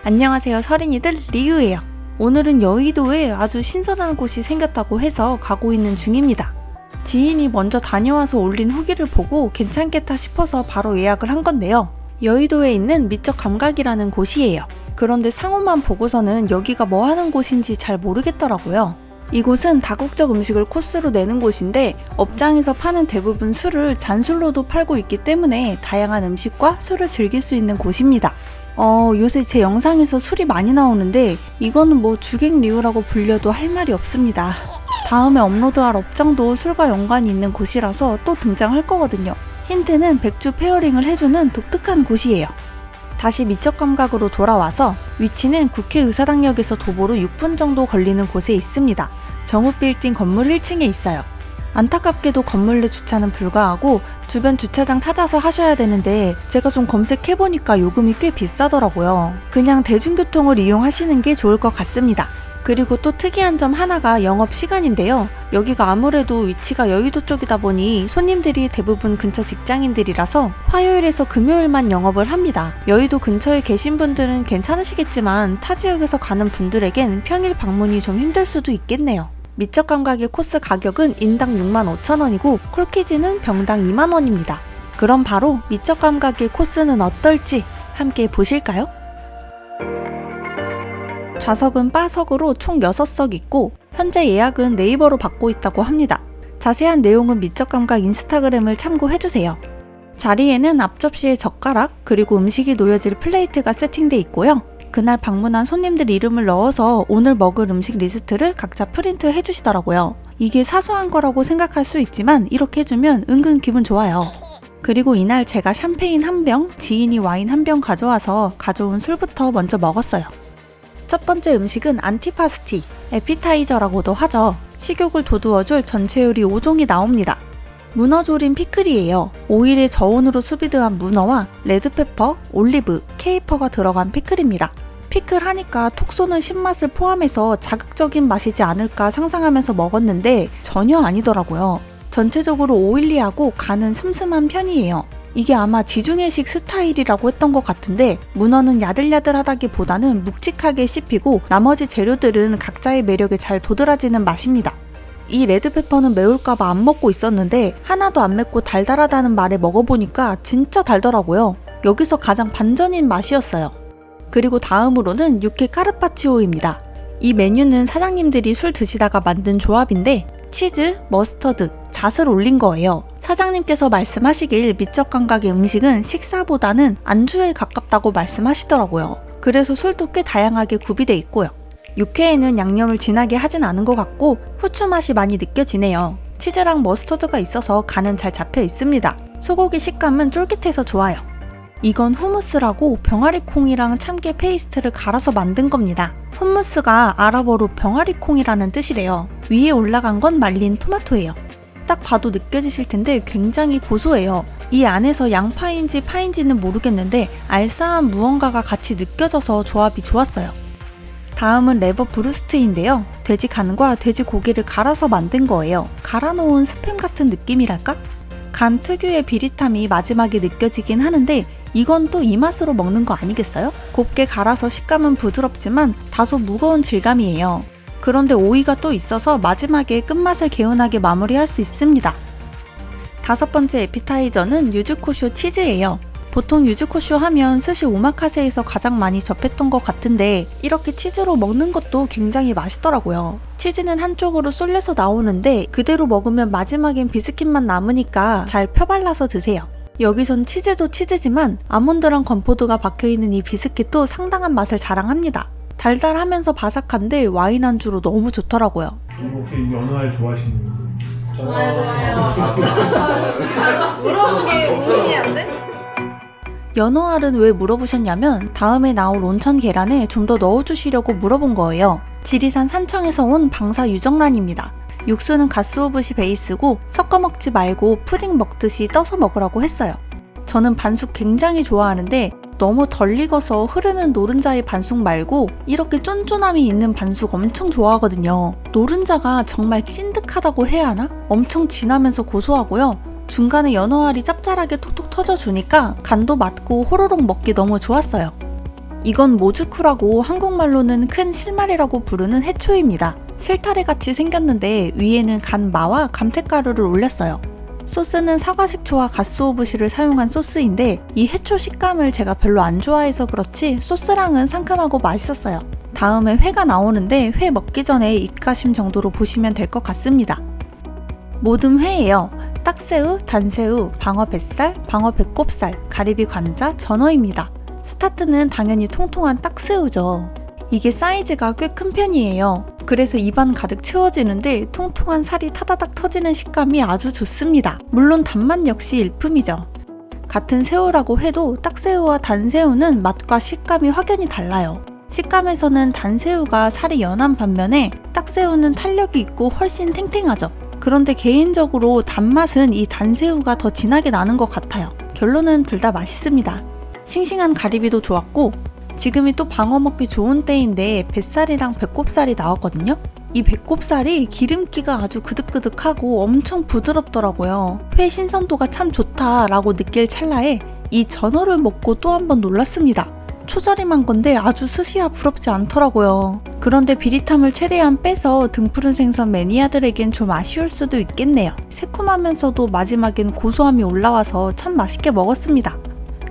안녕하세요, 서린이들 리우예요. 오늘은 여의도에 아주 신선한 곳이 생겼다고 해서 가고 있는 중입니다. 지인이 먼저 다녀와서 올린 후기를 보고 괜찮겠다 싶어서 바로 예약을 한 건데요. 여의도에 있는 미적 감각이라는 곳이에요. 그런데 상호만 보고서는 여기가 뭐 하는 곳인지 잘 모르겠더라고요. 이곳은 다국적 음식을 코스로 내는 곳인데 업장에서 파는 대부분 술을 잔술로도 팔고 있기 때문에 다양한 음식과 술을 즐길 수 있는 곳입니다. 요새 제 영상에서 술이 많이 나오는데 이거는 뭐 주객리우라고 불려도 할 말이 없습니다. 다음에 업로드할 업장도 술과 연관이 있는 곳이라서 또 등장할 거거든요. 힌트는 백주 페어링을 해주는 독특한 곳이에요. 다시 미적 감각으로 돌아와서 위치는 국회의사당역에서 도보로 6분 정도 걸리는 곳에 있습니다. 정읍빌딩 건물 1층에 있어요. 안타깝게도 건물 내 주차는 불가하고 주변 주차장 찾아서 하셔야 되는데 제가 좀 검색해보니까 요금이 꽤 비싸더라고요. 그냥 대중교통을 이용하시는 게 좋을 것 같습니다. 그리고 또 특이한 점 하나가 영업시간인데요. 여기가 아무래도 위치가 여의도 쪽이다 보니 손님들이 대부분 근처 직장인들이라서 화요일에서 금요일만 영업을 합니다. 여의도 근처에 계신 분들은 괜찮으시겠지만 타 지역에서 가는 분들에겐 평일 방문이 좀 힘들 수도 있겠네요. 미적 감각의 코스 가격은 인당 65,000원이고 콜키즈는 병당 20,000원입니다. 그럼 바로 미적 감각의 코스는 어떨지 함께 보실까요? 좌석은 바석으로 총 6석 있고 현재 예약은 네이버로 받고 있다고 합니다. 자세한 내용은 미적 감각 인스타그램을 참고해주세요. 자리에는 앞접시에 젓가락 그리고 음식이 놓여질 플레이트가 세팅돼 있고요. 그날 방문한 손님들 이름을 넣어서 오늘 먹을 음식 리스트를 각자 프린트 해주시더라고요. 이게 사소한 거라고 생각할 수 있지만 이렇게 해주면 은근 기분 좋아요. 그리고 이날 제가 샴페인 한 병, 지인이 와인 한 병 가져와서 가져온 술부터 먼저 먹었어요. 첫 번째 음식은 안티파스티, 에피타이저라고도 하죠. 식욕을 돋우어줄 전체 요리 5종이 나옵니다. 문어조림 피클이에요. 오일에 저온으로 수비드한 문어와 레드페퍼, 올리브, 케이퍼가 들어간 피클입니다. 피클 하니까 톡 쏘는 신맛을 포함해서 자극적인 맛이지 않을까 상상하면서 먹었는데 전혀 아니더라고요. 전체적으로 오일리하고 간은 슴슴한 편이에요. 이게 아마 지중해식 스타일이라고 했던 것 같은데 문어는 야들야들하다기보다는 묵직하게 씹히고 나머지 재료들은 각자의 매력에 잘 도드라지는 맛입니다. 이 레드페퍼는 매울까봐 안 먹고 있었는데 하나도 안 맵고 달달하다는 말에 먹어보니까 진짜 달더라고요. 여기서 가장 반전인 맛이었어요. 그리고 다음으로는 육회 까르파치오입니다. 이 메뉴는 사장님들이 술 드시다가 만든 조합인데 치즈, 머스터드, 잣을 올린 거예요. 사장님께서 말씀하시길 미적 감각의 음식은 식사보다는 안주에 가깝다고 말씀하시더라고요. 그래서 술도 꽤 다양하게 구비돼 있고요. 육회에는 양념을 진하게 하진 않은 것 같고 후추 맛이 많이 느껴지네요. 치즈랑 머스터드가 있어서 간은 잘 잡혀 있습니다. 소고기 식감은 쫄깃해서 좋아요. 이건 후무스라고 병아리콩이랑 참깨 페이스트를 갈아서 만든 겁니다. hummus가 아랍어로 병아리콩이라는 뜻이래요. 위에 올라간 건 말린 토마토예요. 딱 봐도 느껴지실 텐데 굉장히 고소해요. 이 안에서 양파인지 파인지는 모르겠는데 알싸한 무언가가 같이 느껴져서 조합이 좋았어요. 다음은 레버 브루스트인데요. 돼지 간과 돼지 고기를 갈아서 만든 거예요. 갈아놓은 스팸 같은 느낌이랄까? 간 특유의 비릿함이 마지막에 느껴지긴 하는데 이건 또 이 맛으로 먹는 거 아니겠어요? 곱게 갈아서 식감은 부드럽지만 다소 무거운 질감이에요. 그런데 오이가 또 있어서 마지막에 끝맛을 개운하게 마무리할 수 있습니다. 다섯 번째 에피타이저는 유즈코쇼 치즈예요. 보통 유즈코쇼 하면 스시 오마카세에서 가장 많이 접했던 것 같은데 이렇게 치즈로 먹는 것도 굉장히 맛있더라고요. 치즈는 한쪽으로 쏠려서 나오는데 그대로 먹으면 마지막엔 비스킷만 남으니까 잘 펴발라서 드세요. 여기선 치즈도 치즈지만 아몬드랑 건포도가 박혀있는 이 비스킷도 상당한 맛을 자랑합니다. 달달하면서 바삭한데 와인 안주로 너무 좋더라고요. 혹시 연어알 좋아하시는 분? 좋아요. 물어본 게 의미한데? 연어알은 왜 물어보셨냐면 다음에 나올 온천 계란에 좀 더 넣어주시려고 물어본 거예요. 지리산 산청에서 온 방사 유정란입니다. 육수는 가스오브시 베이스고 섞어 먹지 말고 푸딩 먹듯이 떠서 먹으라고 했어요. 저는 반숙 굉장히 좋아하는데 너무 덜 익어서 흐르는 노른자의 반숙 말고 이렇게 쫀쫀함이 있는 반숙 엄청 좋아하거든요. 노른자가 정말 찐득하다고 해야 하나? 엄청 진하면서 고소하고요. 중간에 연어알이 짭짤하게 톡톡 터져주니까 간도 맞고 호로록 먹기 너무 좋았어요. 이건 모즈쿠라고 한국말로는 큰 실말이라고 부르는 해초입니다. 실타래같이 생겼는데 위에는 간 마와 감태가루를 올렸어요. 소스는 사과식초와 갓소오부시를 사용한 소스인데 이 해초 식감을 제가 별로 안 좋아해서 그렇지 소스랑은 상큼하고 맛있었어요. 다음에 회가 나오는데 회 먹기 전에 입가심 정도로 보시면 될 것 같습니다. 모듬 회예요. 딱새우, 단새우, 방어 뱃살, 방어 배꼽살, 가리비 관자, 전어입니다. 스타트는 당연히 통통한 딱새우죠. 이게 사이즈가 꽤 큰 편이에요. 그래서 입안 가득 채워지는데 통통한 살이 타다닥 터지는 식감이 아주 좋습니다. 물론 단맛 역시 일품이죠. 같은 새우라고 해도 딱새우와 단새우는 맛과 식감이 확연히 달라요. 식감에서는 단새우가 살이 연한 반면에 딱새우는 탄력이 있고 훨씬 탱탱하죠. 그런데 개인적으로 단맛은 이 단새우가 더 진하게 나는 것 같아요. 결론은 둘 다 맛있습니다. 싱싱한 가리비도 좋았고 지금이 또 방어 먹기 좋은 때인데 뱃살이랑 배꼽살이 나왔거든요. 이 배꼽살이 기름기가 아주 그득그득하고 엄청 부드럽더라고요. 회 신선도가 참 좋다라고 느낄 찰나에 이 전어를 먹고 또 한 번 놀랐습니다. 초저림한 건데 아주 스시야 부럽지 않더라고요. 그런데 비릿함을 최대한 빼서 등푸른 생선 매니아들에겐 좀 아쉬울 수도 있겠네요. 새콤하면서도 마지막엔 고소함이 올라와서 참 맛있게 먹었습니다.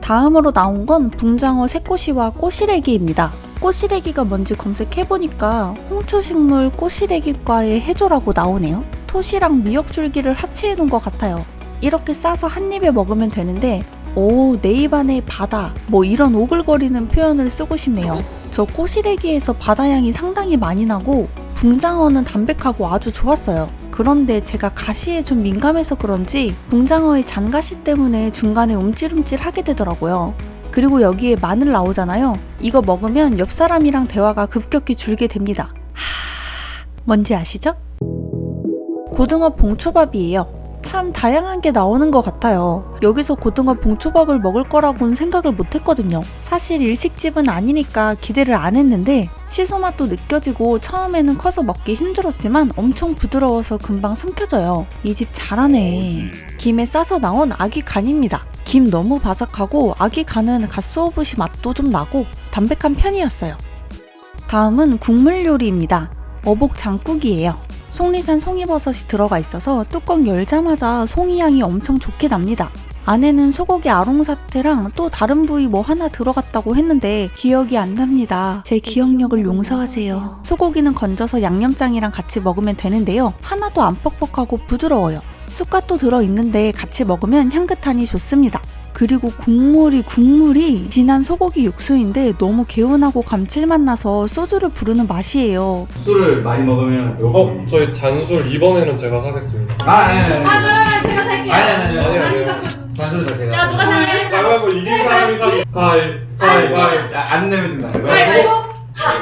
다음으로 나온 건 붕장어 새꼬시와 꼬시래기입니다. 꼬시래기가 뭔지 검색해보니까 홍초식물 꼬시래기과의 해조라고 나오네요. 토시랑 미역줄기를 합체해놓은 것 같아요. 이렇게 싸서 한 입에 먹으면 되는데 오, 내 입안에 바다 뭐 이런 오글거리는 표현을 쓰고 싶네요. 저 꼬시래기에서 바다향이 상당히 많이 나고 붕장어는 담백하고 아주 좋았어요. 그런데 제가 가시에 좀 민감해서 그런지 붕장어의 잔가시 때문에 중간에 움찔움찔하게 되더라고요. 그리고 여기에 마늘 나오잖아요. 이거 먹으면 옆 사람이랑 대화가 급격히 줄게 됩니다. 뭔지 아시죠? 고등어 봉초밥이에요. 참 다양한 게 나오는 것 같아요. 여기서 고등어 봉초밥을 먹을 거라고는 생각을 못했거든요. 사실 일식집은 아니니까 기대를 안 했는데 시소맛도 느껴지고 처음에는 커서 먹기 힘들었지만 엄청 부드러워서 금방 삼켜져요. 이 집 잘하네. 김에 싸서 나온 아귀 간입니다. 김 너무 바삭하고 아귀 간은 갓소오부시 맛도 좀 나고 담백한 편이었어요. 다음은 국물 요리입니다. 어복 장국이에요. 속리산 송이버섯이 들어가 있어서 뚜껑 열자마자 송이향이 엄청 좋게 납니다. 안에는 소고기 아롱사태랑 또 다른 부위 뭐 하나 들어갔다고 했는데 기억이 안 납니다. 제 기억력을 용서하세요. 소고기는 건져서 양념장이랑 같이 먹으면 되는데요. 하나도 안 뻑뻑하고 부드러워요. 쑥갓도 들어있는데 같이 먹으면 향긋하니 좋습니다. 그리고 국물이 진한 소고기 육수인데 너무 개운하고 감칠맛 나서 소주를 부르는 맛이에요. 술을 많이 먹으면 저희 잔술 이번에는 제가 사겠습니다. 제가 살게요. 아니. 잔소리 다 제가. 야, 누가 살래? 가위바위보 이긴 사람이 사. 가위바위보. 안 내면 된다. 가위바위보.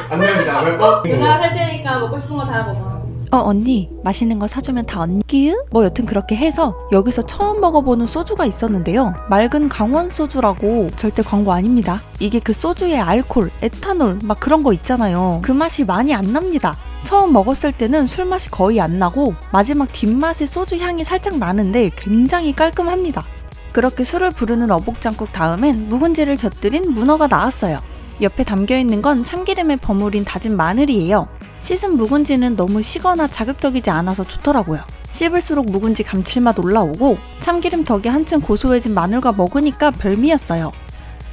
안 내면 된다. 가위바위보. 누나가 살 테니까 먹고 싶은 거 다 먹어. 언니 맛있는 거 사주면 다 언니 뭐 여튼 그렇게 해서 여기서 처음 먹어보는 소주가 있었는데요. 맑은 강원 소주라고 절대 광고 아닙니다. 이게 그 소주의 알코올, 에탄올 막 그런 거 있잖아요. 그 맛이 많이 안 납니다. 처음 먹었을 때는 술 맛이 거의 안 나고 마지막 뒷맛에 소주 향이 살짝 나는데 굉장히 깔끔합니다. 그렇게 술을 부르는 어복장국 다음엔 묵은지를 곁들인 문어가 나왔어요. 옆에 담겨있는 건 참기름에 버무린 다진 마늘이에요. 씻은 묵은지는 너무 시거나 자극적이지 않아서 좋더라고요. 씹을수록 묵은지 감칠맛 올라오고 참기름 덕에 한층 고소해진 마늘과 먹으니까 별미였어요.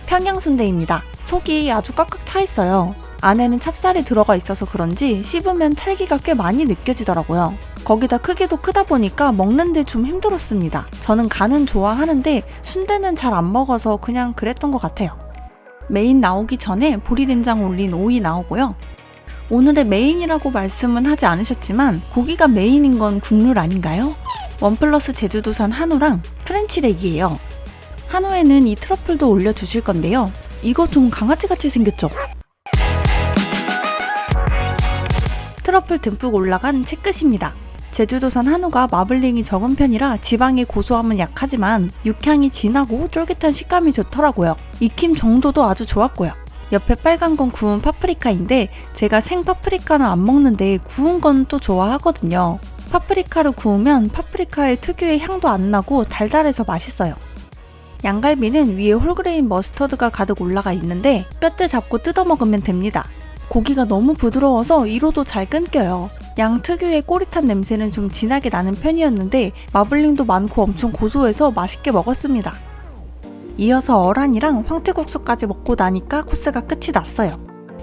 평양순대입니다. 속이 아주 꽉꽉 차 있어요. 안에는 찹쌀이 들어가 있어서 그런지 씹으면 찰기가 꽤 많이 느껴지더라고요. 거기다 크기도 크다 보니까 먹는데 좀 힘들었습니다. 저는 간은 좋아하는데 순대는 잘 안 먹어서 그냥 그랬던 것 같아요. 메인 나오기 전에 보리된장 올린 오이 나오고요. 오늘의 메인이라고 말씀은 하지 않으셨지만 고기가 메인인 건 국룰 아닌가요? 원플러스 제주도산 한우랑 프렌치렉이에요. 한우에는 이 트러플도 올려주실 건데요. 이거 좀 강아지같이 생겼죠? 트러플 듬뿍 올라간 채끝입니다. 제주도산 한우가 마블링이 적은 편이라 지방의 고소함은 약하지만 육향이 진하고 쫄깃한 식감이 좋더라고요. 익힘 정도도 아주 좋았고요. 옆에 빨간 건 구운 파프리카인데 제가 생 파프리카는 안 먹는데 구운 건 또 좋아하거든요. 파프리카를 구우면 파프리카의 특유의 향도 안 나고 달달해서 맛있어요. 양갈비는 위에 홀그레인 머스터드가 가득 올라가 있는데 뼈대 잡고 뜯어 먹으면 됩니다. 고기가 너무 부드러워서 이로도 잘 끊겨요. 양 특유의 꼬릿한 냄새는 좀 진하게 나는 편이었는데 마블링도 많고 엄청 고소해서 맛있게 먹었습니다. 이어서 어란이랑 황태국수까지 먹고 나니까 코스가 끝이 났어요.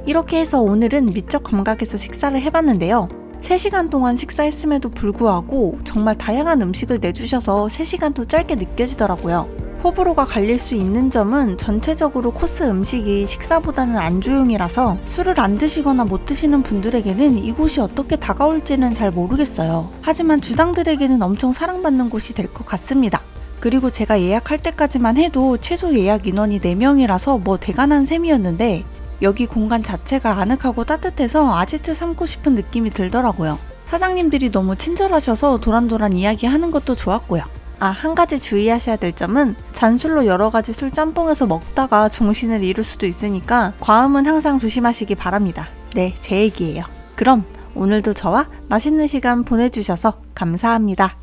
이렇게 해서 오늘은 미적 감각에서 식사를 해봤는데요. 3시간 동안 식사했음에도 불구하고 정말 다양한 음식을 내주셔서 3시간도 짧게 느껴지더라고요. 호불호가 갈릴 수 있는 점은 전체적으로 코스 음식이 식사보다는 안주용이라서 술을 안 드시거나 못 드시는 분들에게는 이곳이 어떻게 다가올지는 잘 모르겠어요. 하지만 주당들에게는 엄청 사랑받는 곳이 될 것 같습니다. 그리고 제가 예약할 때까지만 해도 최소 예약 인원이 4명이라서 뭐 대단한 셈이었는데 여기 공간 자체가 아늑하고 따뜻해서 아지트 삼고 싶은 느낌이 들더라고요. 사장님들이 너무 친절하셔서 도란도란 이야기하는 것도 좋았고요. 한 가지 주의하셔야 될 점은 잔술로 여러 가지 술 짬뽕해서 먹다가 정신을 잃을 수도 있으니까 과음은 항상 조심하시기 바랍니다. 네, 제 얘기예요. 그럼 오늘도 저와 맛있는 시간 보내주셔서 감사합니다.